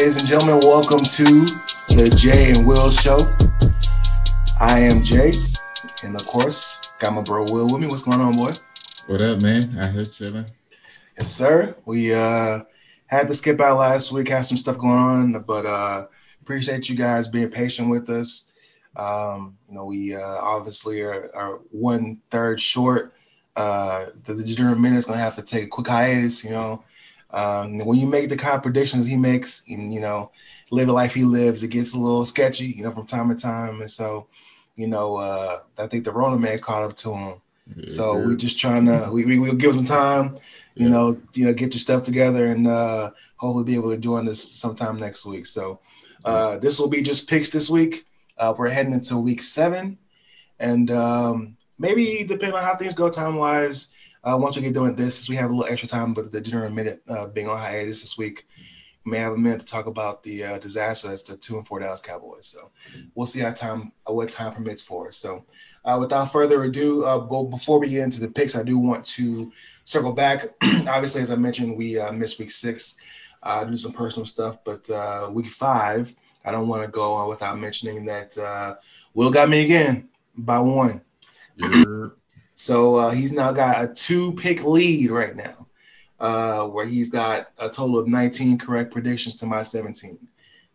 ladies and gentlemen. Welcome to the Jay and Will Show. I am Jay, and of course, got my bro Will with me. What's going on, boy? What up, man? I heard chilling. Yes, sir. We had to skip out last week, had some stuff going on, but appreciate you guys being patient with us. We obviously are 1/3 short. The degenerate minute's gonna have to take a quick hiatus. When you make the kind of predictions he makes, and live the life he lives, it gets a little sketchy, from time to time. And so, I think the Rona man caught up to him. Yeah, So good. we're just trying to we'll give some time, get your stuff together and hopefully be able to join us sometime next week. So this will be just picks this week. We're heading into week 7, and maybe depending on how things go time wise. Once we get doing this, since we have a little extra time with the Degenerate Minute being on hiatus this week, we may have a minute to talk about the disaster that's the 2-4 Dallas Cowboys. So we'll see what time permits for us. So without further ado, before we get into the picks, I do want to circle back. Obviously, as I mentioned, we missed week 6 due to some personal stuff, but week 5, I don't want to go without mentioning that Will got me again by 1. Yeah. So he's now got a 2-pick lead right now, where he's got a total of 19 correct predictions to my 17.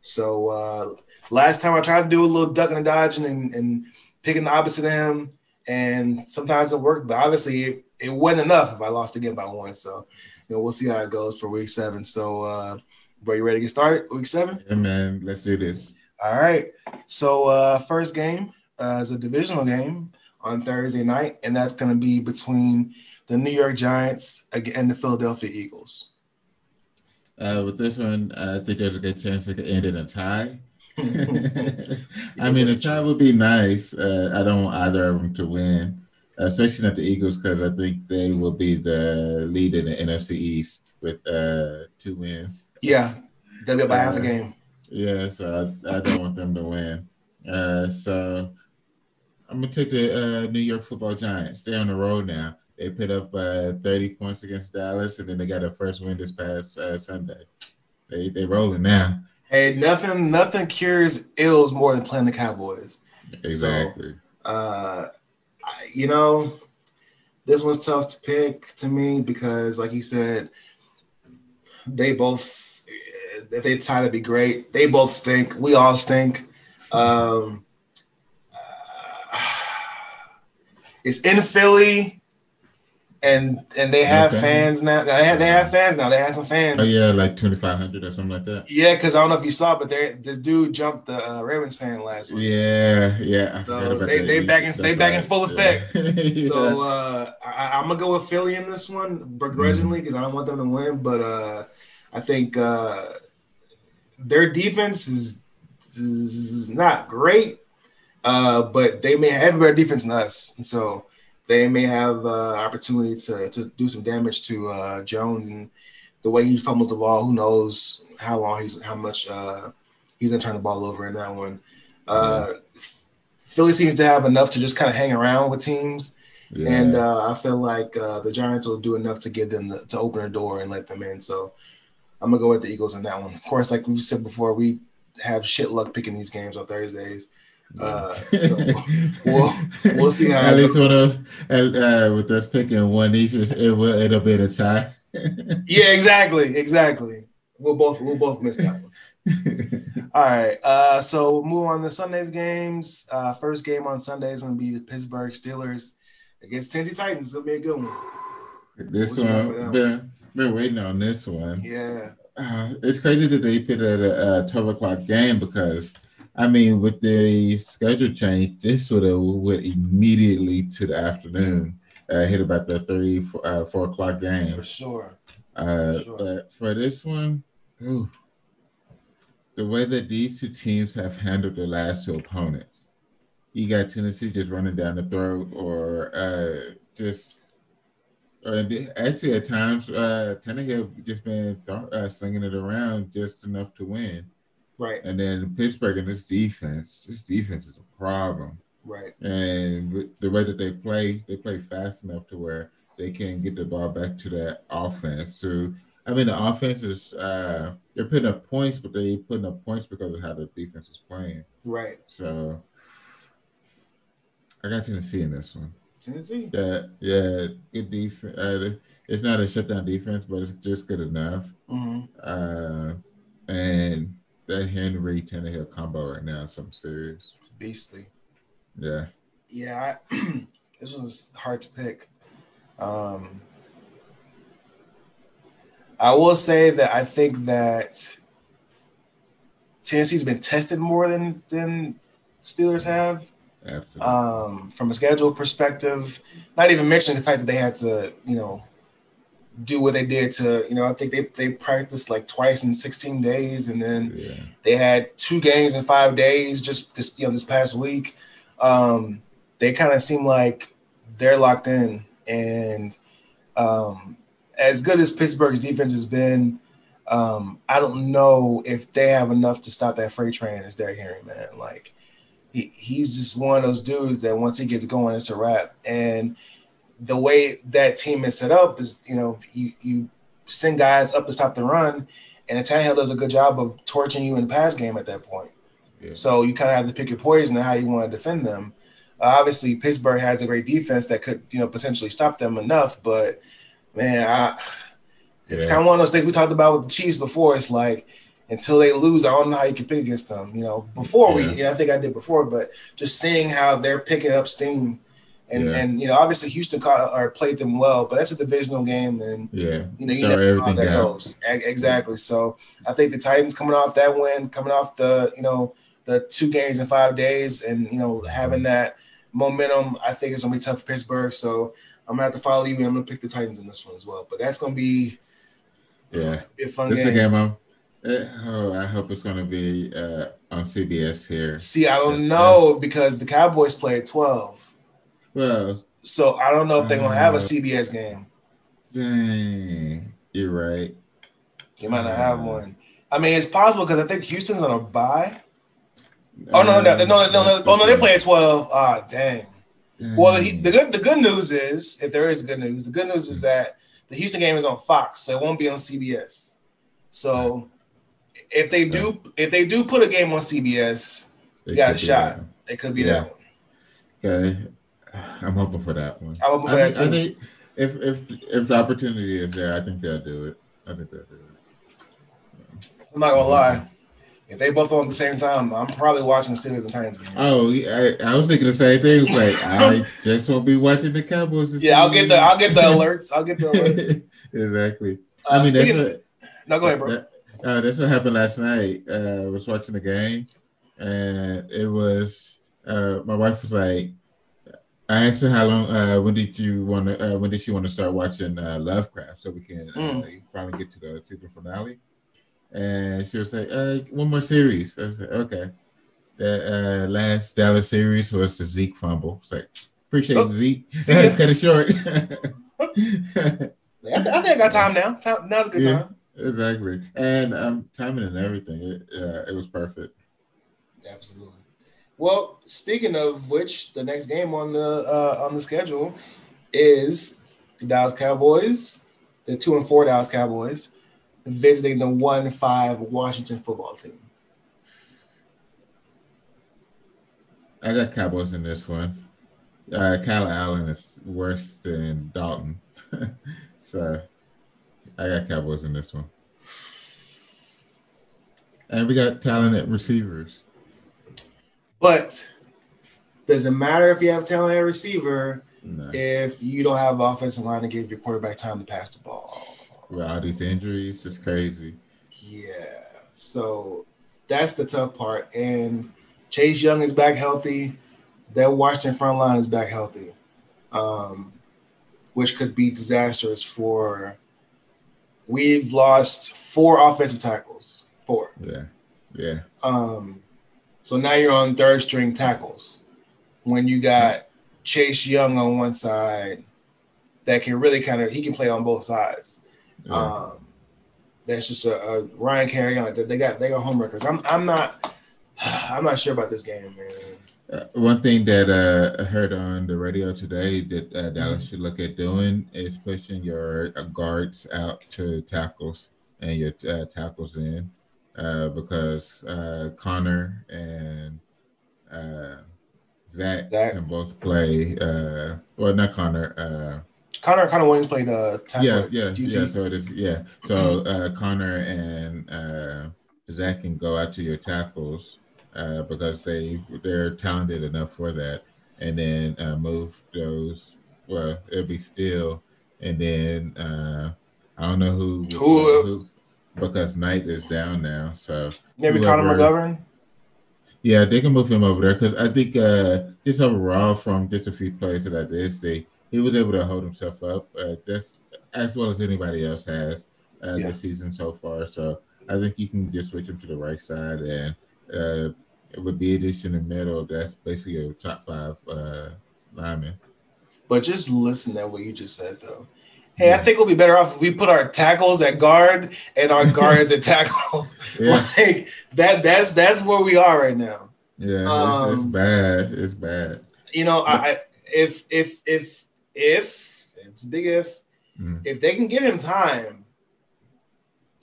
So last time I tried to do a little ducking and dodging and picking the opposite of him, and sometimes it worked, but obviously it wasn't enough if I lost again by 1. So we'll see how it goes for week 7. So bro, you ready to get started? Week 7? Yeah, man. Let's do this. All right. So first game is a divisional game on Thursday night, and that's going to be between the New York Giants and the Philadelphia Eagles. With this one, I think there's a good chance it could end in a tie. I mean, a tie would be nice. I don't want either of them to win, especially not the Eagles, because I think they will be the lead in the NFC East with 2 wins. Yeah, they'll be about half a game. Yeah, so I don't want them to win. So I'm going to take the New York Football Giants. They're on the road now. They put up 30 points against Dallas, and then they got a first win this past Sunday. They rolling now. Hey, nothing cures ills more than playing the Cowboys. Exactly. So, this one's tough to pick to me because, like you said, they both, if they tie, that'd be great. They both stink. We all stink. It's in Philly, and they have fans now. They have fans now. They have some fans. Oh yeah, like 2,500 or something like that. Yeah, because I don't know if you saw, but this dude jumped the Ravens fan last week. Yeah. So they back in full effect. Yeah. So I'm gonna go with Philly in this one begrudgingly because I don't want them to win, but I think their defense is not great. But they may have a better defense than us, and so they may have opportunity to do some damage to Jones. And the way he fumbles the ball, who knows how much he's gonna turn the ball over in that one. Philly seems to have enough to just kind of hang around with teams, and I feel like the Giants will do enough to get them to open the door and let them in. So I'm gonna go with the Eagles on that one. Of course, like we've said before, we have shit luck picking these games on Thursdays. So we'll see how at least with us picking one each, it'll be a tie. Yeah, exactly. We'll both miss that one. All right. So we'll move on to Sunday's games. First game on Sunday is gonna be the Pittsburgh Steelers against Tennessee Titans. It's gonna be a good one. This one, been waiting on this one. Yeah. It's crazy that they put it at a 12 o'clock game because I mean, with the schedule change, this would have went immediately to the afternoon, hit about the 4 o'clock game. For sure. But for this one, the way that these 2 teams have handled their last 2 opponents, you got Tennessee just running down the throat, or actually at times, Tannehill just been slinging it around just enough to win. Right. And then Pittsburgh and this defense is a problem. Right. And the way that they play fast enough to where they can get the ball back to that offense. So I mean, the offense is they're putting up points, but they putting up points because of how the defense is playing. Right. So I got Tennessee in this one. Tennessee. Yeah, good defense. It's not a shutdown defense, but it's just good enough. Mm-hmm. And that Henry Tannehill combo right now is something serious. Beastly. Yeah. Yeah, this was hard to pick. I will say that I think that Tennessee's been tested more than Steelers have. Absolutely. From a schedule perspective, not even mentioning the fact that they had to, do what they did to, I think they practiced like twice in 16 days, and then they had 2 games in 5 days just this past week. They kind of seem like they're locked in, and as good as Pittsburgh's defense has been, I don't know if they have enough to stop that freight train as Derrick Henry, man. Like he's just one of those dudes that once he gets going, it's a wrap. And the way that team is set up is, you send guys up to stop the run, and Tannehill does a good job of torching you in the pass game at that point. Yeah. So you kind of have to pick your poison and how you want to defend them. Obviously, Pittsburgh has a great defense that could, potentially stop them enough. But, man, it's kind of one of those things we talked about with the Chiefs before. It's like until they lose, I don't know how you can pick against them. Before I think I did before, but just seeing how they're picking up steam. And obviously Houston played them well, but that's a divisional game, and you never know how that goes. Exactly. So I think the Titans coming off that win, coming off the 2 games in 5 days, and having that momentum, I think it's gonna be tough for Pittsburgh. So I'm gonna have to follow you, and I'm gonna pick the Titans in this one as well. But that's gonna be a fun game. This is a game I hope it's gonna be on CBS here. See, I don't know because the Cowboys play at 12. Well, so I don't know if they're gonna have a CBS game. Dang, you're right. They might not have one. I mean, it's possible because I think Houston's on a bye. Oh no, they play at 12. Ah, dang. Well, the good news is, if there is good news, the good news is that the Houston game is on Fox, so it won't be on CBS. So if they do put a game on CBS, you got a shot. It could be that one. Okay. I'm hoping for that one. I'm hoping for that too. I think if the opportunity is there, I think they'll do it. I'm not gonna lie. If they both on at the same time, I'm probably watching the Steelers and Titans game. Oh, I was thinking the same thing. It was like I just won't be watching the Cowboys. I'll get the alerts. Exactly. No, go ahead, bro. That's what happened last night. I was watching the game, and it was my wife was like, I asked her how long. When did she want to start watching Lovecraft so we can finally get to the season finale? And she was like, "One more series." I was like, "Okay." The last Dallas series was the Zeke fumble. It's like, appreciate Zeke. It's kind of short. I think I got time now. Now's a good time. Exactly, and timing and everything. It was perfect. Absolutely. Well, speaking of which, the next game on the schedule is the Dallas Cowboys, the 2-4 Dallas Cowboys, visiting the 1-5 Washington football team. I got Cowboys in this one. Kyle Allen is worse than Dalton, so I got Cowboys in this one. And we got talented receivers. But does it matter if you have talent at receiver if you don't have an offensive line to give your quarterback time to pass the ball? With all these injuries, it's crazy. Yeah. So that's the tough part. And Chase Young is back healthy. That Washington front line is back healthy, which could be disastrous for – we've lost 4 offensive tackles. 4. Yeah. So now you're on third string tackles when you got Chase Young on one side that can really he can play on both sides. Yeah. That's just a Ryan Kerrigan. They got home records. I'm not sure about this game, man. One thing that I heard on the radio today that Dallas Mhm. should look at doing is pushing your guards out to tackles and your tackles in, because Connor and uh, Zach Zach can both play. Well, not Connor. Connor Williams played tackle Yeah, at yeah, yeah. UT. So it is. Yeah. So Connor and Zach can go out to your tackles because they're talented enough for that, and then move those. Well, it'll be still, and then I don't know who will play Who who because Knight is down now. So maybe Connor whoever, McGovern? yeah, they can move him over there because I think just overall from just a few plays that I did see, he was able to hold himself up. That's as well as anybody else has Yeah. this season so far. So I think you can just switch him to the right side, and with the addition in the middle, that's basically a top five lineman. But just listen to what you just said though. Hey, I Yeah, think we'll be better off if we put our tackles at guard and our guards at tackles. yeah, Like that's where we are right now. yeah. It's Um, bad. It's bad. you know, But I if it's a big mm, if they can give him time,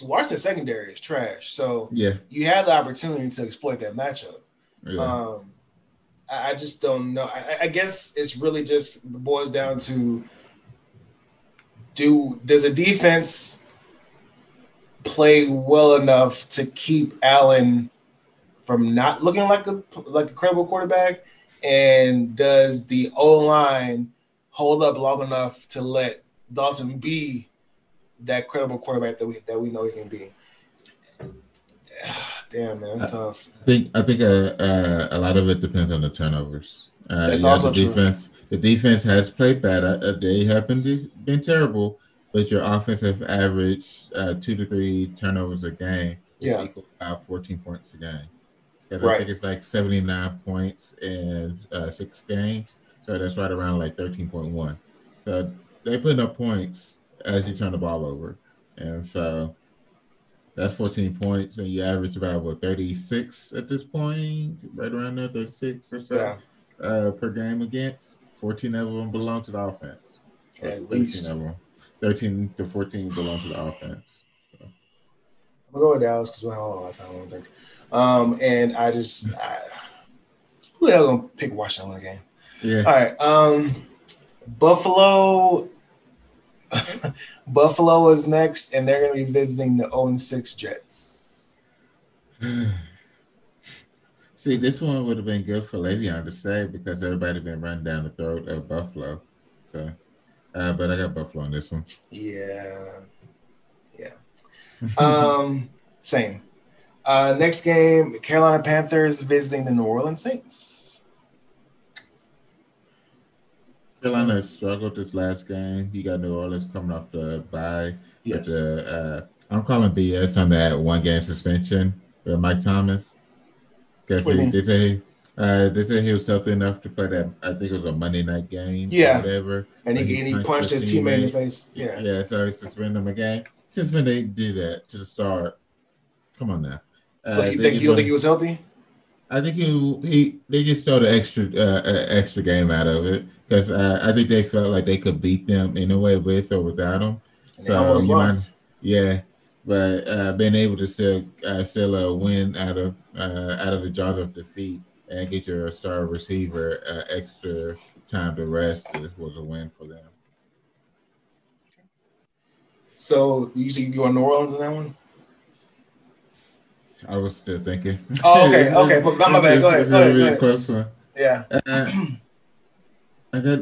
Washington secondary is trash. So yeah, you have the opportunity to exploit that matchup. yeah, Um, I just don't know. I guess it's really just boils down to does a defense play well enough to keep Allen from not looking like a credible quarterback, and does the O line hold up long enough to let Dalton be that credible quarterback that we know he can be? Damn, man, I that's tough. I think a lot of it depends on the turnovers. That's Yeah, the also true. defense. The defense has played bad. They haven't been terrible, but your offense have averaged 2 to 3 turnovers a game, which Yeah, equals about 14 points a game. Because I right. think it's like 79 points in 6 games, so that's right around like 13.1. So they put up points as you turn the ball over, and so that's 14 points, and you average about what 36 at this point, right around there, 36 or so Yeah, per game against. 14 of them belong to the offense, or at 13 least. of them. 13 to 14 belong to the offense. So, I'm gonna go with Dallas because we have a lot of time. I don't think. And who the hell gonna pick Washington in the game? yeah. All right. Buffalo. Buffalo is next, and they're going to be visiting the 0-6 Jets. See, this one would have been good for Le'Veon to say because everybody been running down the throat of Buffalo. So, but I got Buffalo on this one. Yeah, yeah. Same. Next game, Carolina Panthers visiting the New Orleans Saints. Carolina So has struggled this last game. You got New Orleans coming off the bye, but yes. I'm calling BS on that 1 game suspension for Mike Thomas because What do you mean? they say he was healthy enough to play that. I think it was a Monday night game or Yeah, whatever, and but he he punched punched his his teammate in the teammate. face. Yeah. Yeah, so he suspended him again. Since when they do that to the start? Come on now. So They just you don't think want. he was healthy? I think he they just throw the extra game out of it because I think they felt like they could beat them in a way with or without him. And they So almost you might, lost. yeah, but being able to still a win out of the jaws of defeat and get your star receiver extra time to rest was a win for them. So you see you go New Orleans in that one? I was still thinking Oh, okay, okay. But my bad. Go ahead, it's go gonna ahead, go be a ahead. close one. Yeah. Uh, I got.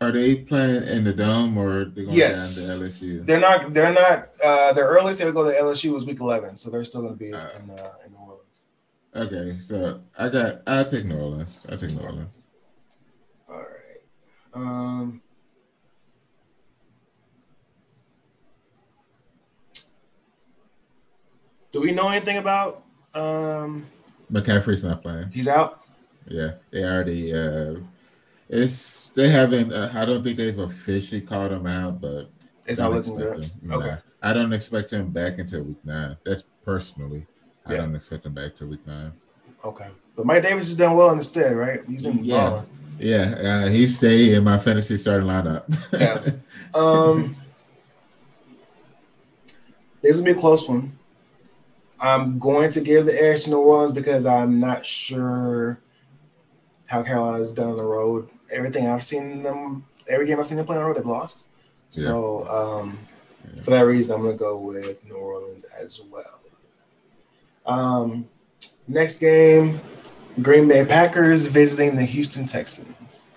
Are they playing in the dome or they going down to Yes. LSU? They're not. They're not. Their earliest they would go to LSU was week 11, so they're still going to be Uh, in New Orleans. okay, so I'll take New Orleans. I'll take New Okay. Orleans. All right. Um. Do we know anything about? McCaffrey's not playing. He's out. Yeah, they already. It's they haven't. I don't think they've officially called him out, but It's not don't looking expect good. him. Okay. Nah, I don't expect him back until week 9. That's personally. I Yeah. don't expect him back till week 9. Okay. But Mike Davis has done well instead, right? He's been Yeah, balling. yeah. He stayed in my fantasy starting lineup. Yeah. This will be a close one. I'm going to give the edge to New Orleans because I'm not sure how Carolina's done on the road. Every game I've seen them play on the road, they've lost. Yeah. So for that reason, I'm going to go with New Orleans as well. Next game, Green Bay Packers visiting the Houston Texans.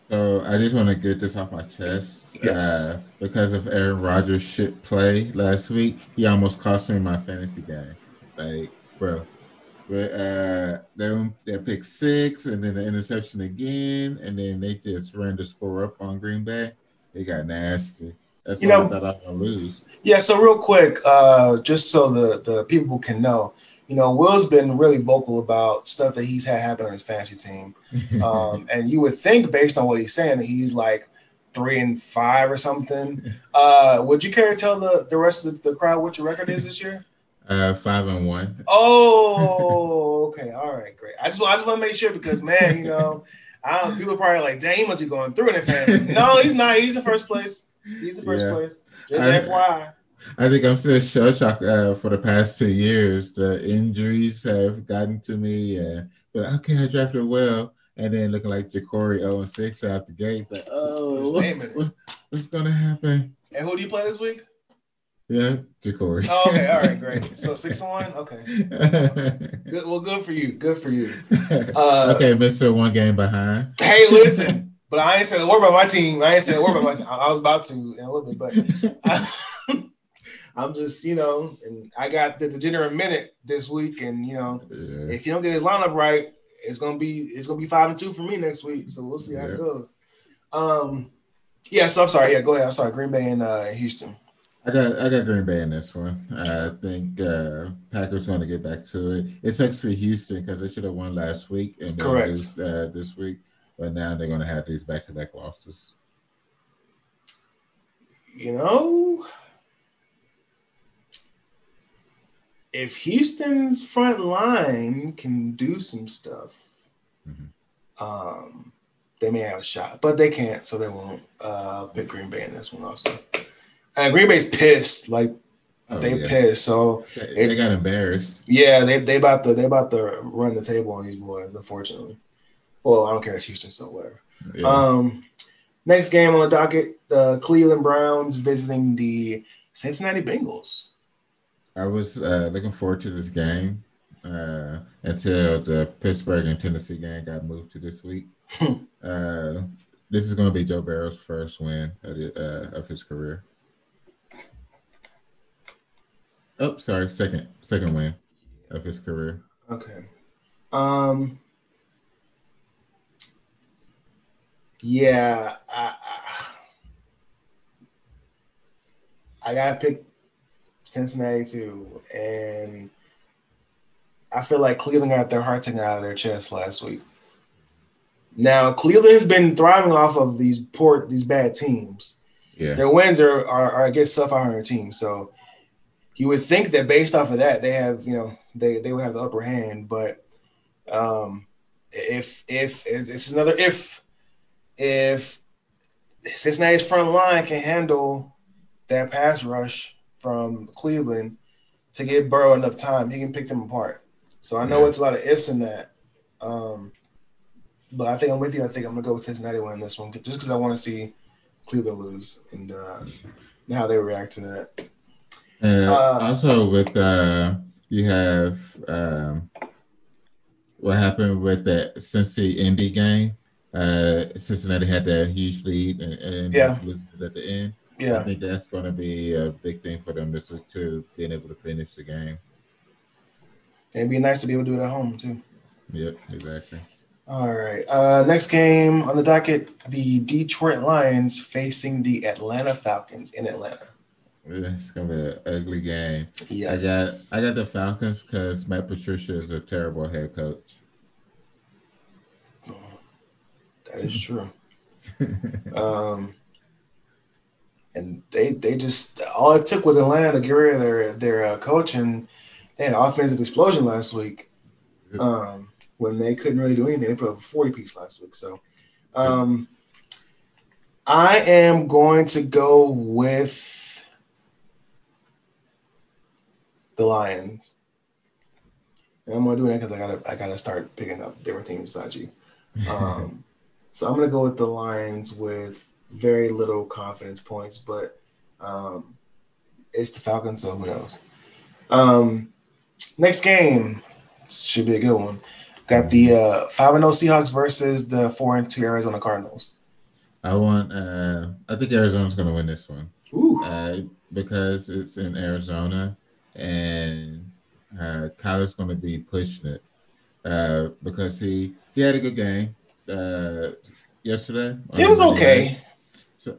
So I just want to get this off my chest. Yes. Because of Aaron Rodgers' shit play last week, he almost cost me my fantasy game. Like, bro, they picked six and then the interception again, and then they just ran the score up on Green Bay. It got nasty. That's why I thought I was gonna lose. Yeah. So real quick, just so the people can know, Will's been really vocal about stuff that he's had happen on his fantasy team, and you would think based on what he's saying that he's like 3-5 or something. Would you care to tell the rest of the crowd what your record is this year? 5-1. Oh, okay, all right, great. I just want to make sure because man, people are probably like, dang, he must be going through it in fantasy. No, he's not. He's the first place. He's the first place. Just FYI. I think I'm still shell shocked for the past 2 years. The injuries have gotten to me, but okay, I drafted well, and then looking like Ja'Cory 0-6 out the gate. Like, what's gonna happen? And who do you play this week? Yeah, Ja'Cory. Oh, okay, all right, great. So 6-1, okay. Good. Well, good for you. Good for you. Okay, Mr. One game behind. Hey, listen, but I ain't saying a word about my team. I was about to in a little bit, but I'm just, and I got the degenerate minute this week, and if you don't get his lineup right, it's gonna be 5-2 for me next week. So we'll see how it goes. So I'm sorry. Yeah, go ahead. I'm sorry. Green Bay and Houston. I got Green Bay in this one. I think Packers going to get back to it. It's actually Houston because they should have won last week and then lose this week, but now they're going to have these back-to-back losses. If Houston's front line can do some stuff, they may have a shot, but they can't, so they won't. Pick Green Bay in this one also. And Green Bay's pissed, pissed. So they got embarrassed. Yeah, they about to run the table on these boys, unfortunately. Well, I don't care. It's Houston, so whatever. Yeah. Next game on the docket: the Cleveland Browns visiting the Cincinnati Bengals. I was looking forward to this game until the Pittsburgh and Tennessee game got moved to this week. This is going to be Joe Burrow's first win of his career. Oh, sorry, second win of his career. Okay. Yeah, I gotta pick Cincinnati too, and I feel like Cleveland got their heart taken out of their chest last week. Now Cleveland has been thriving off of these bad teams. Yeah, their wins are against sub-500 teams, so you would think that based off of that, they have they would have the upper hand. But if it's another if Cincinnati's front line can handle that pass rush from Cleveland to give Burrow enough time, he can pick them apart. So I know it's a lot of ifs in that. But I think I'm with you. I think I'm going to go with Cincinnati winning this one just because I want to see Cleveland lose and how they react to that. Also with you have what happened with the Cincy-Indy game. Cincinnati had that huge lead and losing it at the end. Yeah, I think that's going to be a big thing for them this week too, being able to finish the game. It'd be nice to be able to do it at home too. Yep, exactly. All right. Next game on the docket: the Detroit Lions facing the Atlanta Falcons in Atlanta. It's gonna be an ugly game. Yes. I got the Falcons because Matt Patricia is a terrible head coach. That is true. And they just all it took was Atlanta to get rid of their coach, and they had an offensive explosion last week. When they couldn't really do anything. They put up a 40-piece last week. So I am going to go with the Lions. And I'm gonna do that because I gotta start picking up different teams besides you. So I'm gonna go with the Lions with very little confidence points, but it's the Falcons, so who knows? Next game should be a good one. Got the 5-0 Seahawks versus the 4-2 Arizona Cardinals. I think Arizona's going to win this one. Because it's in Arizona and Kyler's going to be pushing it because he had a good game yesterday. It was okay. So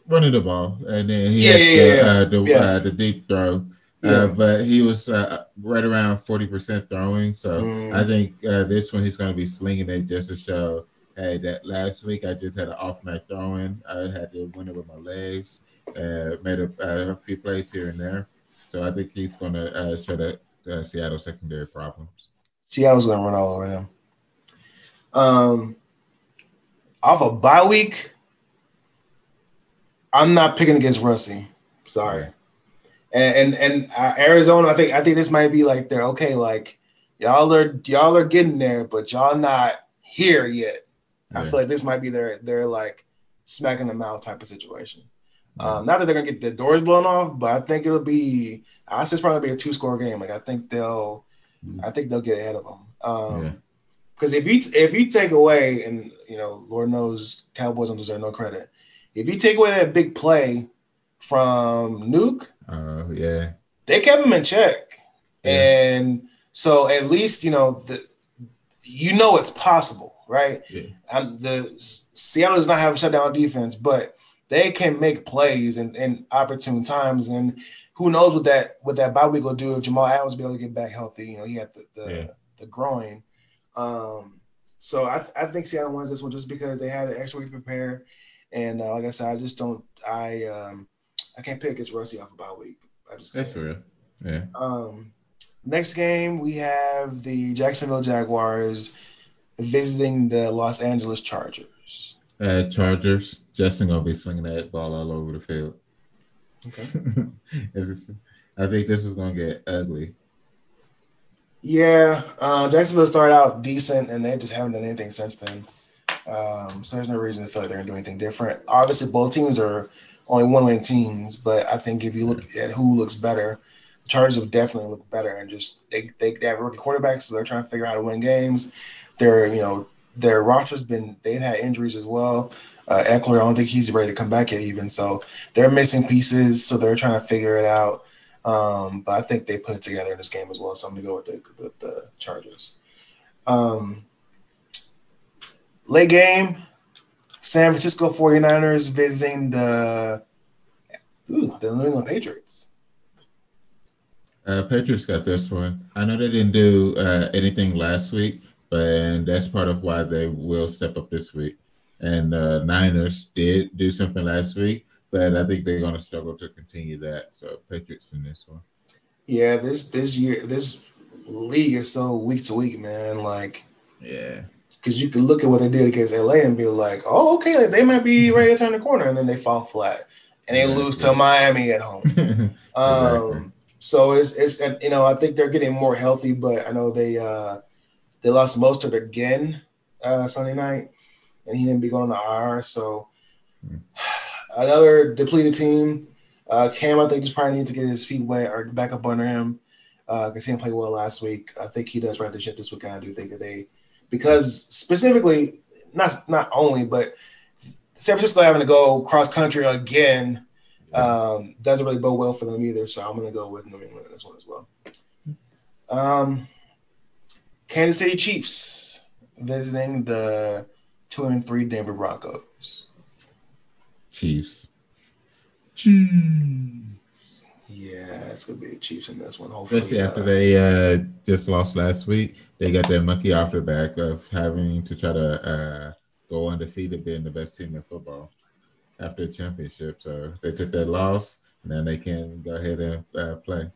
running the ball, and then he had the deep throw. But he was right around 40% throwing. So I think this one he's going to be slinging it just to show, hey, that last week I just had an off night throwing. I had to win it with my legs. Made a few plays here and there. So I think he's going to show that Seattle secondary problems. Seattle's going to run all over them. Off a bye week, I'm not picking against Rusty. Sorry. Yeah. And Arizona, I think this might be like they're okay. Like y'all are getting there, but y'all not here yet. Yeah. I feel like this might be their like smacking them out type of situation. Yeah. Not that they're gonna get the doors blown off, but I think it'll be. I say it's probably be a 2-score game. Like I think they'll get ahead of them. Because if you take away, and Lord knows Cowboys don't deserve no credit. If you take away that big play from Nuke, they kept him in check, and so at least it's possible, right? The Seattle does not have a shutdown defense, but they can make plays in opportune times, and who knows what that bye week will do if Jamal Adams will be able to get back healthy. He had the groin. So I think Seattle wins this one just because they had an extra week to prepare, and like I said, I just don't. I can't pick against Rusty off a bye week. I just can't. That's real. Yeah. Next game we have the Jacksonville Jaguars visiting the Los Angeles Chargers. Chargers. Justin gonna be swinging that ball all over the field. Okay. I think this is gonna get ugly. Yeah, Jacksonville started out decent, and they just haven't done anything since then. So there's no reason to feel like they're gonna do anything different. Obviously, both teams are only one-win teams, but I think if you look at who looks better, the Chargers have definitely looked better, and just they have rookie quarterbacks, so they're trying to figure out how to win games. Their roster's they've had injuries as well. Eckler, I don't think he's ready to come back yet even, so they're missing pieces, so they're trying to figure it out. But I think they put it together in this game as well, so I'm gonna go with the Chargers. Late game. San Francisco 49ers visiting the New England Patriots. Patriots got this one. I know they didn't do anything last week, and that's part of why they will step up this week. And Niners did do something last week, but I think they're going to struggle to continue that. So Patriots in this one. Yeah, this league is so week to week, man. Because you can look at what they did against LA and be like, oh, okay, like they might be ready to turn the corner, and then they fall flat and they lose to Miami at home. Exactly. So it's I think they're getting more healthy, but I know they lost Mostert again Sunday night, and he didn't be going to IR. So another depleted team. Cam, I think, just probably needs to get his feet wet or back up under him because he didn't play well last week. I think he does right the ship this week, and I do think that because specifically, not only, but San Francisco having to go cross country again doesn't really bode well for them either. So I'm going to go with New England in this one as well. Kansas City Chiefs visiting the 2-3 Denver Broncos. Chiefs. Yeah, it's going to be the Chiefs in this one. Hopefully, especially after they just lost last week. They got their monkey off their back of having to try to go undefeated, being the best team in football after the championship. So they took that loss, and then they can go ahead and play.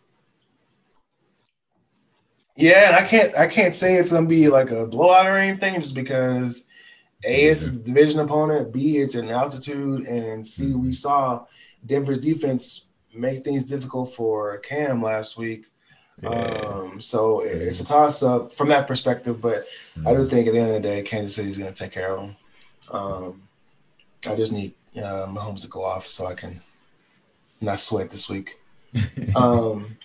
Yeah, and I can't say it's gonna be like a blowout or anything, just because A, it's a Division. division opponent, B, it's an altitude, and C, we Mm-hmm. saw Denver's defense make things difficult for Cam last week. Yeah. So it's Yeah. a toss up from that perspective, but I do Mm-hmm. think at the end of the day, Kansas City's going to take care of them. I just need Mahomes to go off so I can not sweat this week. Um,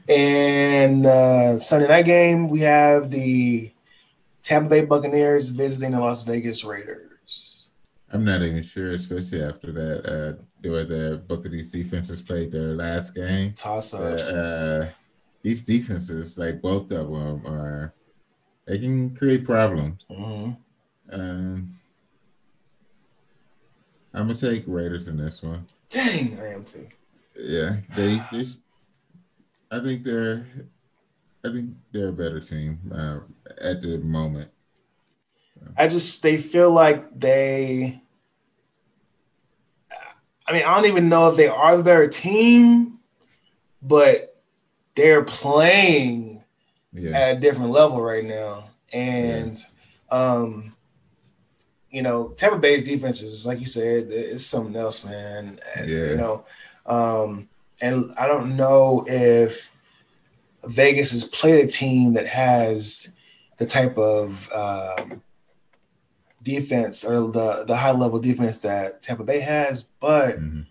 and Sunday night game, we have the Tampa Bay Buccaneers visiting the Las Vegas Raiders. I'm not even sure, especially after that, the way both of these defenses played their last game. Toss up. These defenses, like both of them, they can create problems. Mm-hmm. Um, I'm gonna take Raiders in this one. Dang, I am too. Yeah, they I think they're I think they're a better team at the moment. They feel like they. I mean, I don't even know if they are the better team, but they're playing Yeah, at a different level right now. yeah, And, Tampa Bay's defense is, like you said, it's something else, man. yeah. And I don't know if Vegas has played a team that has the type of defense or the high level defense that Tampa Bay has, but Mm-hmm.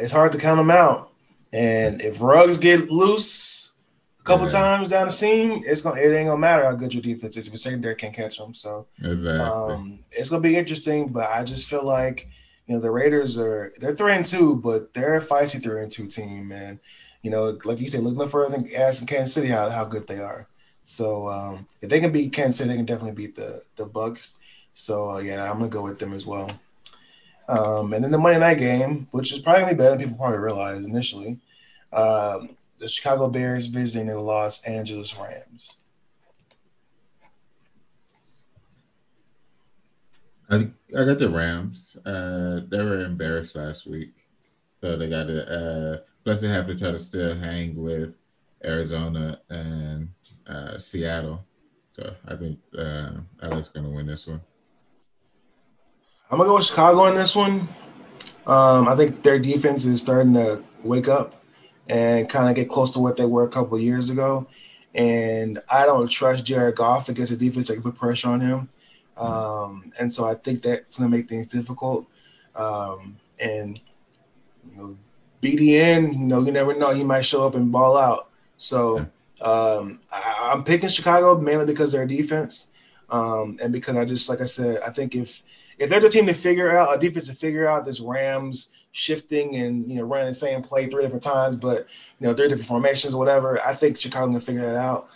it's hard to count them out. And if Ruggs get loose a couple Yeah, times down the seam, it ain't gonna matter how good your defense is if your secondary can't catch them. So exactly. it's gonna be interesting, but I just feel like the Raiders they're 3-2, but they're a feisty 3-2 team, man. Like you said, looking further than asking Kansas City how good they are. So if they can beat Kansas City, they can definitely beat the Bucks. So yeah, I'm gonna go with them as well. And then the Monday night game, which is probably gonna be better than people probably realize initially. The Chicago Bears visiting the Los Angeles Rams. I got the Rams. They were embarrassed last week, so they got to. Plus, they have to try to still hang with Arizona and Seattle. So I think LA's going to win this one. I'm gonna go with Chicago in this one. I think their defense is starting to wake up and kind of get close to what they were a couple of years ago. And I don't trust Jared Goff against a defense that can put pressure on him. And so I think that's going to make things difficult. And BDN, you never know, he might show up and ball out. So I'm picking Chicago mainly because of their defense, and because like I said, I think if there's a team to figure out, a defense to figure out this Rams shifting and running the same play 3 different times, but 3 different formations or whatever, I think Chicago can figure that out.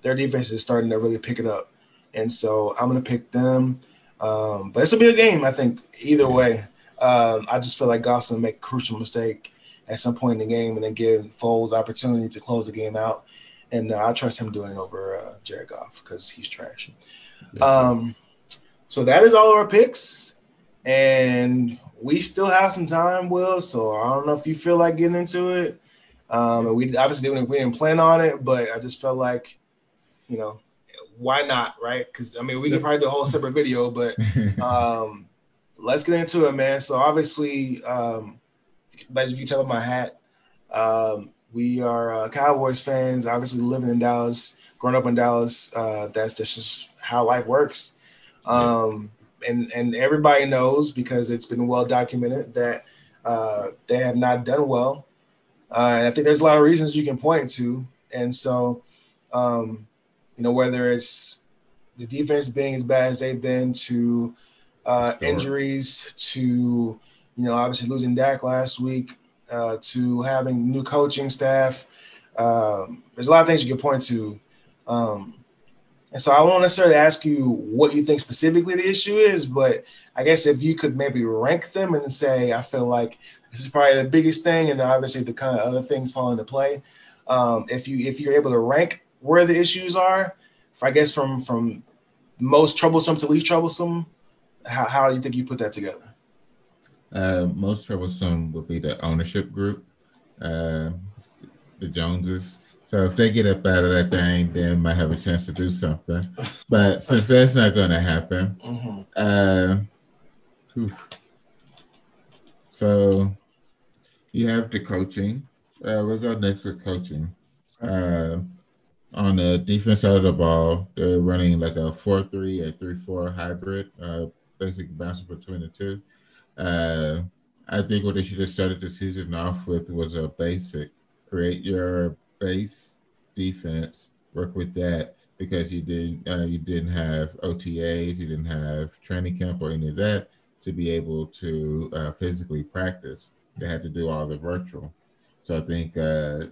Their defense is starting to really pick it up, and so I'm going to pick them. But this will be a game, I think, either way. I just feel like Goff's going to make a crucial mistake at some point in the game and then give Foles opportunity to close the game out. And I trust him doing it over Jared Goff because he's trash. So that is all our picks. And we still have some time, Will. So I don't know if you feel like getting into it. And we obviously we didn't plan on it, but I just felt like, why not, right? Because, we could probably do a whole separate video, but let's get into it, man. So obviously, as you can tell by my hat, we are Cowboys fans, obviously living in Dallas, growing up in Dallas. That's just how life works. And everybody knows, because it's been well documented, that they have not done well. And I think there's a lot of reasons you can point to. And so, whether it's the defense being as bad as they've been, to injuries, to obviously losing Dak last week, to having new coaching staff. There's a lot of things you can point to. And so I won't necessarily ask you what you think specifically the issue is, but I guess if you could maybe rank them and say, I feel like this is probably the biggest thing, and obviously the kind of other things fall into play. If you're able to rank where the issues are, I guess from most troublesome to least troublesome, how do you think you put that together? Most troublesome would be the ownership group, the Joneses, So if they get up out of that thing, then might have a chance to do something. But since that's not going to happen, so you have the coaching. We'll go next with coaching. On the defense side of the ball, they're running like a 4-3, a 3-4 hybrid, basically bouncing between the two. I think what they should have started the season off with was a basic. Create your base defense, work with that, because you didn't have OTAs, you didn't have training camp or any of that to be able to physically practice. They had to do all the virtual. So I think so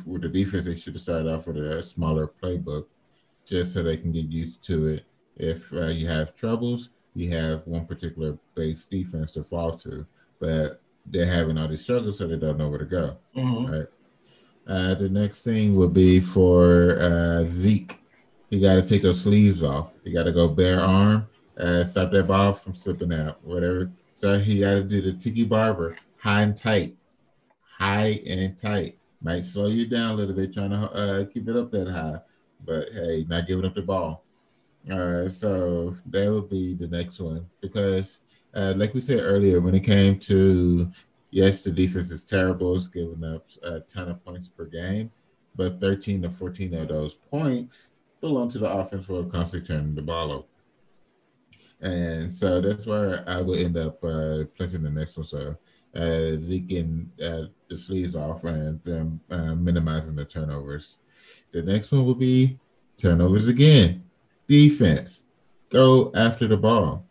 with the defense, they should have started off with a smaller playbook, just so they can get used to it. If you have troubles, you have one particular base defense to fall to, but they're having all these struggles, so they don't know where to go. Right. The next thing would be for Zeke. You got to take those sleeves off. You got to go bare arm, stop that ball from slipping out, whatever. So he got to do the Tiki Barber, high and tight. Might slow you down a little bit trying to keep it up that high, but hey, not giving up the ball. So that would be the next one, because like we said earlier, when it came to, yes, the defense is terrible, it's giving up a ton of points per game, but 13 to 14 of those points belong to the offense for constantly turning the ball over. And so that's where I would end up placing the next one. So Zeke and the sleeves off and them minimizing the turnovers. The next one will be turnovers again. Defense, go after the ball.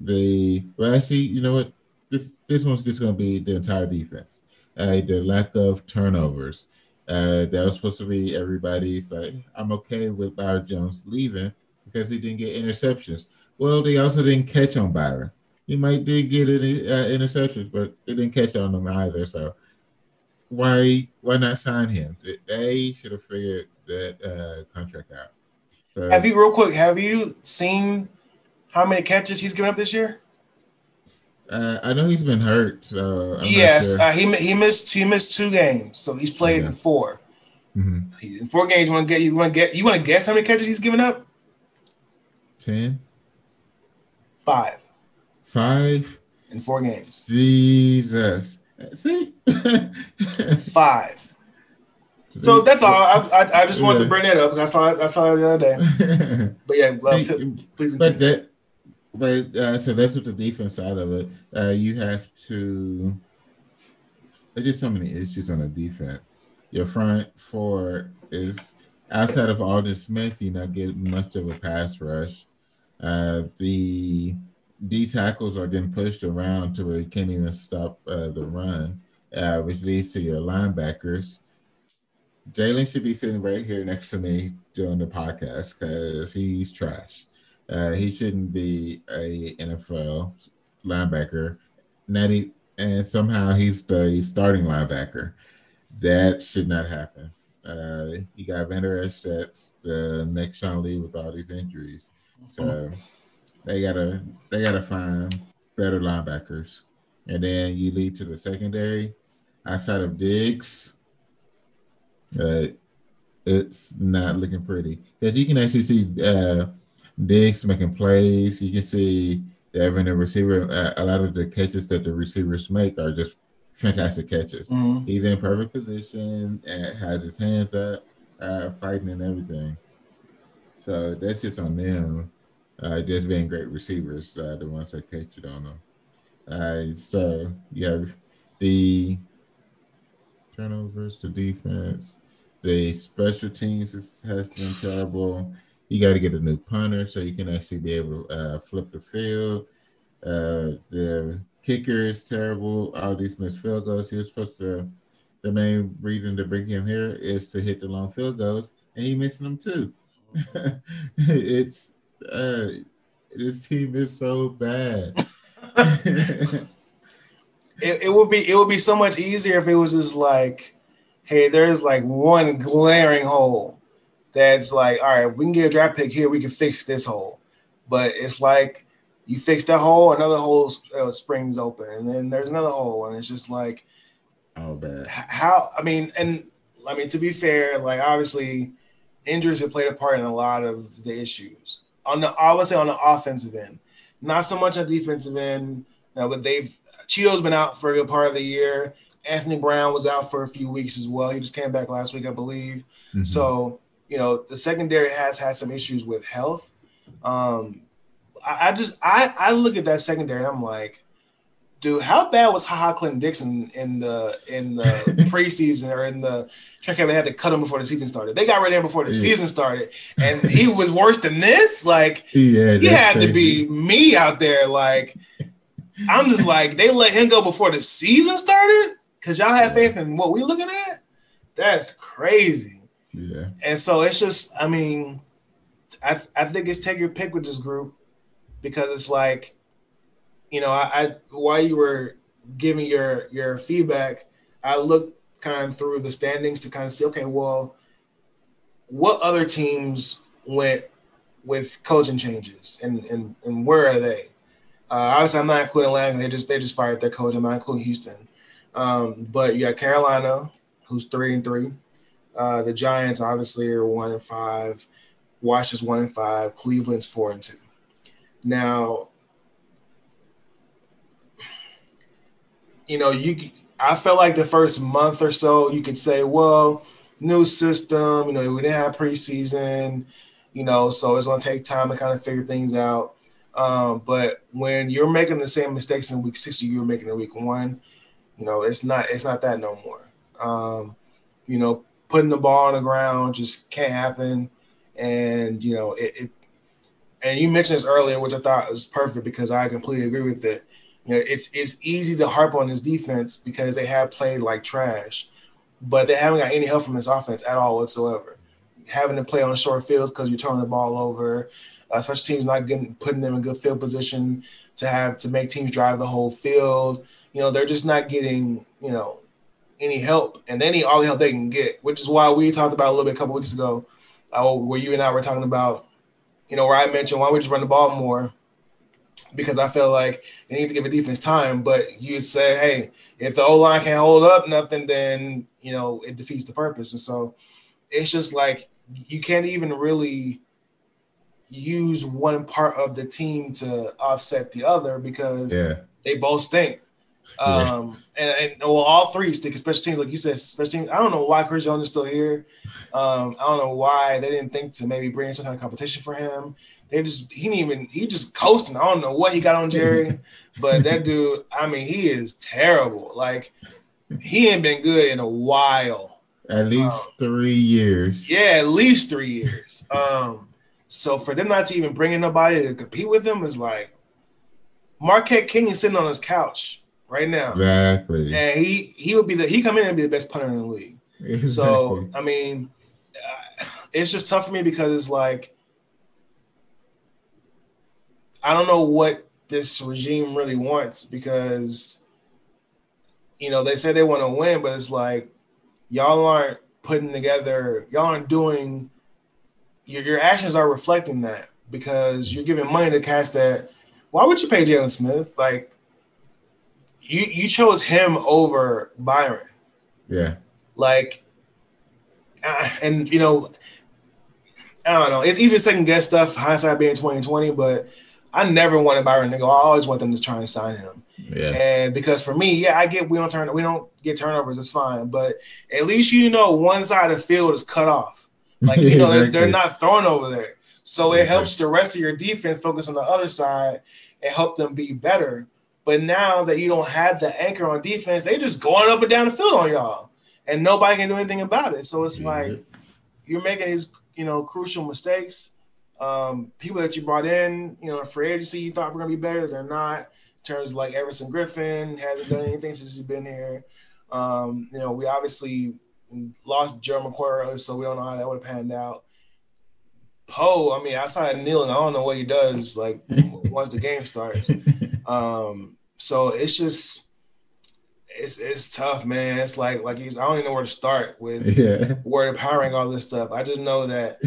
Actually, you know what? This one's just going to be the entire defense. The lack of turnovers. That was supposed to be everybody's like, I'm okay with Byron Jones leaving because he didn't get interceptions. Well, they also didn't catch on Byron. He might did get interceptions, but they didn't catch on them either. So why not sign him? They should have figured that contract out. So, have you seen how many catches he's given up this year? I know he's been hurt. So yes, sure. He missed 2 games, so he's played in 4. In 4 games, you want to guess how many catches he's given up? 10. 5. 5 in 4 games. Jesus, see, 5. So that's all. I just wanted to bring that up because I saw it the other day. But yeah, please continue. So that's with the defense side of it. You have to. There's just so many issues on the defense. Your front 4 is outside of Aldon Smith. You're not getting much of a pass rush. The D tackles are getting pushed around to where you can't even stop the run, which leads to your linebackers. Jalen should be sitting right here next to me during the podcast because he's trash. He shouldn't be a NFL linebacker. And somehow he's the starting linebacker. That should not happen. You got Van Der Esch, that's the next Sean Lee with all these injuries. So they gotta find better linebackers. And then you lead to the secondary. Outside of Diggs, it's not looking pretty. Because you can actually see Diggs making plays. You can see having a receiver. A lot of the catches that the receivers make are just fantastic catches. Mm-hmm. He's in perfect position and has his hands up, fighting and everything. So that's just on them. Just being great receivers, the ones that catch it on them. So you have the turnovers, the defense, the special teams has been terrible. You got to get a new punter so you can actually be able to flip the field. The kicker is terrible. All these missed field goals. He was supposed to. The main reason to bring him here is to hit the long field goals, and he missing them too. It's this team is so bad. It would be so much easier if it was just like, hey, there's like one glaring hole that's like, all right, we can get a draft pick here, we can fix this hole. But it's like you fix that hole, another hole springs open, and then there's another hole, and it's just like, oh, bad. How? I mean, and I mean, to be fair, like obviously injuries have played a part in a lot of the issues. I would say on the offensive end, not so much on the defensive end. But Cheeto's been out for a good part of the year. Anthony Brown was out for a few weeks as well. He just came back last week, I believe. Mm-hmm. So, the secondary has had some issues with health. I look at that secondary and I'm like, dude, how bad was HaHa Clinton-Dixon in the preseason or in the track camp? They had to cut him before the season started. They got rid of him before the season started, and he was worse than this. Like, he had crazy. To be me out there. Like, I'm just like, they let him go before the season started because y'all have faith in what we looking at? That's crazy. Yeah. And so it's just, I mean, I think it's take your pick with this group because it's like, I while you were giving your feedback, I looked kind of through the standings to kind of see, okay, well, what other teams went with coaching changes and where are they? Obviously, I'm not including Atlanta. They just fired their coach. I'm not including Houston. But you got Carolina, who's 3-3. The Giants obviously are 1-5. Washington's 1-5. Cleveland's 4-2. Now, I felt like the first month or so, you could say, well, new system, we didn't have preseason, so it's going to take time to kind of figure things out. But when you're making the same mistakes in week 60, you were making in week 1, it's not that no more. Putting the ball on the ground just can't happen. And, and you mentioned this earlier, which I thought was perfect because I completely agree with it. It's easy to harp on this defense because they have played like trash, but they haven't got any help from this offense at all whatsoever. Having to play on short fields because you're turning the ball over, special teams not putting them in good field position to make teams drive the whole field. They're just not getting, any help, and they need all the help they can get, which is why we talked about a little bit a couple weeks ago, where you and I were talking about, where I mentioned why don't we just run the ball more. Because I feel like they need to give a defense time, but you'd say, hey, if the O-line can't hold up nothing, then, it defeats the purpose. And so it's just like you can't even really use one part of the team to offset the other because they both stink. And all three stink, special teams, like you said, special teams. I don't know why Chris Jones is still here. I don't know why they didn't think to maybe bring some kind of competition for him. He just coasting. I don't know what he got on Jerry, but that dude, I mean, he is terrible. Like, he ain't been good in a while. At least 3 years. Yeah, at least 3 years. So for them not to even bring in nobody to compete with him is like Marquette King is sitting on his couch right now. Exactly. And he come in and be the best punter in the league. Exactly. So, I mean, it's just tough for me because it's like, I don't know what this regime really wants because, they say they want to win, but it's like y'all aren't putting together, y'all aren't doing, your actions are reflecting that because you're giving money to cats that, why would you pay Jalen Smith? Like, you chose him over Byron. Yeah. Like, and, I don't know. It's easy to second guess stuff, hindsight being 2020, but I never wanted Byron to go. I always want them to try and sign him. Yeah. And because for me, I get we don't get turnovers, it's fine. But at least one side of the field is cut off. Like, exactly. they're not throwing over there. So it helps the rest of your defense focus on the other side and help them be better. But now that you don't have the anchor on defense, they just going up and down the field on y'all. And nobody can do anything about it. So it's like you're making these, crucial mistakes. People that you brought in, free agency, you thought were going to be better. They're not. In terms of like Everson Griffin, hasn't done anything since he's been here. We obviously lost Joe McCoy, so we don't know how that would have panned out. Poe, I mean, outside of kneeling, I don't know what he does, like, once the game starts. So it's just it's tough, man. It's like I don't even know where to start with word empowering all this stuff. I just know that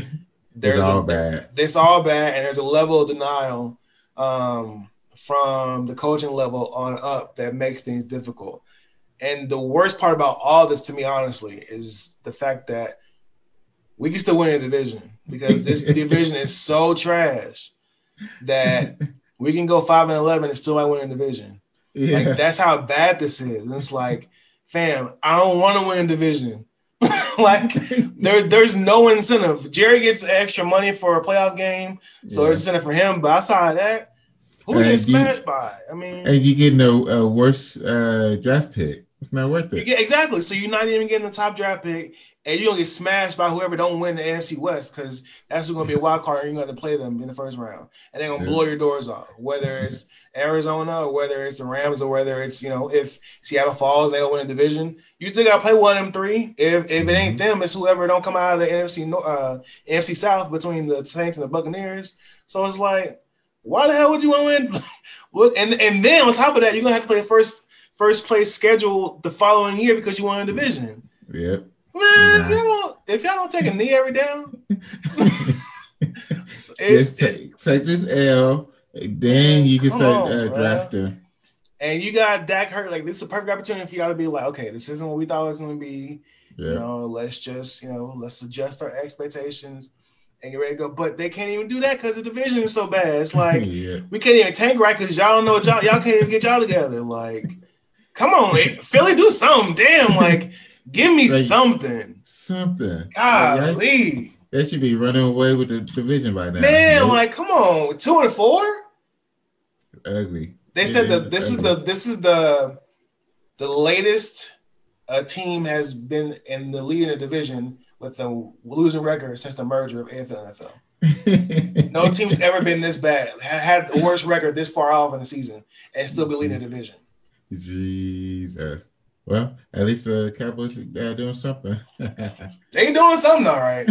it's all bad, and there's a level of denial from the coaching level on up that makes things difficult. And the worst part about all this, to me, honestly, is the fact that we can still win the division because this division is so trash that we can go 5-11 and still might win the division. Yeah. Like, that's how bad this is. And it's like, fam, I don't want to win a division. Like, there's no incentive. Jerry gets extra money for a playoff game, so there's incentive for him. But outside of that, who we get smashed by? I mean, and you get a worse draft pick. It's not worth it. Yeah, exactly. So you're not even getting the top draft pick, and you're going to get smashed by whoever don't win the NFC West because that's going to be a wild card, and you're going to have to play them in the first round. And they're going to blow your doors off, whether it's Arizona or whether it's the Rams or whether it's, if Seattle falls, they don't win the division. You still got to play one of them three. If it ain't them, it's whoever don't come out of the NFC South between the Saints and the Buccaneers. So it's like, why the hell would you want to win? And then on top of that, you're going to have to play the first place schedule the following year because you won a division. Yep. Man, if y'all don't take a knee every down, take this L, then you can start drafting. And you got Dak hurt. Like, this is a perfect opportunity for y'all to be like, okay, this isn't what we thought it was going to be. Yeah. Let's just, let's adjust our expectations and get ready to go. But they can't even do that because the division is so bad. It's like, we can't even tank right because y'all don't know what y'all can't even get y'all together. Like, come on, Philly, do something. Damn, like, give me something. Something. Golly. They should be running away with the division by now. Man, like, come on. 2-4? Ugly. They said that this is the latest a team has been in the lead in the division with a losing record since the merger of AFL and NFL. No team's ever been this bad, had the worst record this far off in the season, and still be leading the division. Jesus. Well, at least the Cowboys are doing something. They doing something, all right.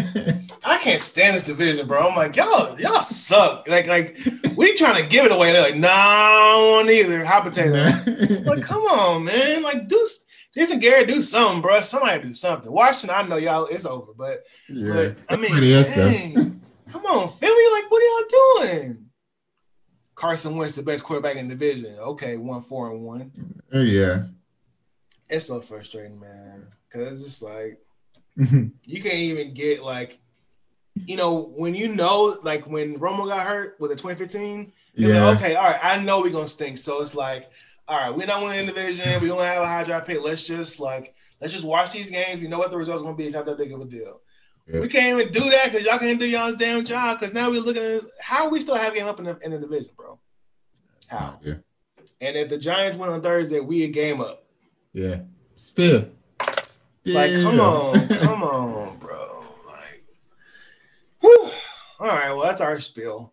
I can't stand this division, bro. I'm like, y'all suck. Like we trying to give it away. They're like, nah, I don't want either. Hot potato. Like, come on, man. Like, Jason Garrett, do something, bro. Somebody do something. Washington, I know y'all, it's over, but I mean, dang. Come on, Philly. Like, what are y'all doing? Carson Wentz, the best quarterback in the division. Okay, 1-4-1. Yeah. It's so frustrating, man. Because it's just like, you can't even get, like, when like, when Romo got hurt with the 2015, it's like, okay, all right, I know we're going to stink. So it's like, all right, we're not winning the division. We don't have a high draft pick. Let's just watch these games. We know what the results going to be. It's not that big of a deal. Yep. We can't even do that because y'all can't do y'all's damn job. Because now we're looking at how we still have a game up in the division, bro. How? Yeah. And if the Giants win on Thursday, we a game up. Yeah. Still. Like, come on, bro. Like, whew. All right. Well, that's our spiel.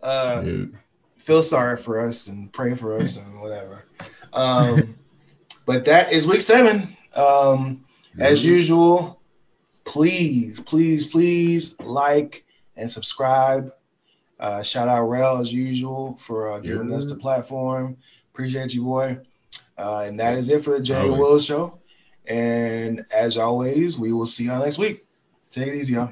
Feel sorry for us and pray for us and whatever. But that is week 7. As usual, please like and subscribe. Shout out Rel as usual for giving us the platform. Appreciate you, boy. And that is it for the Jay Willis Show. And as always, we will see y'all next week. Take it easy, y'all.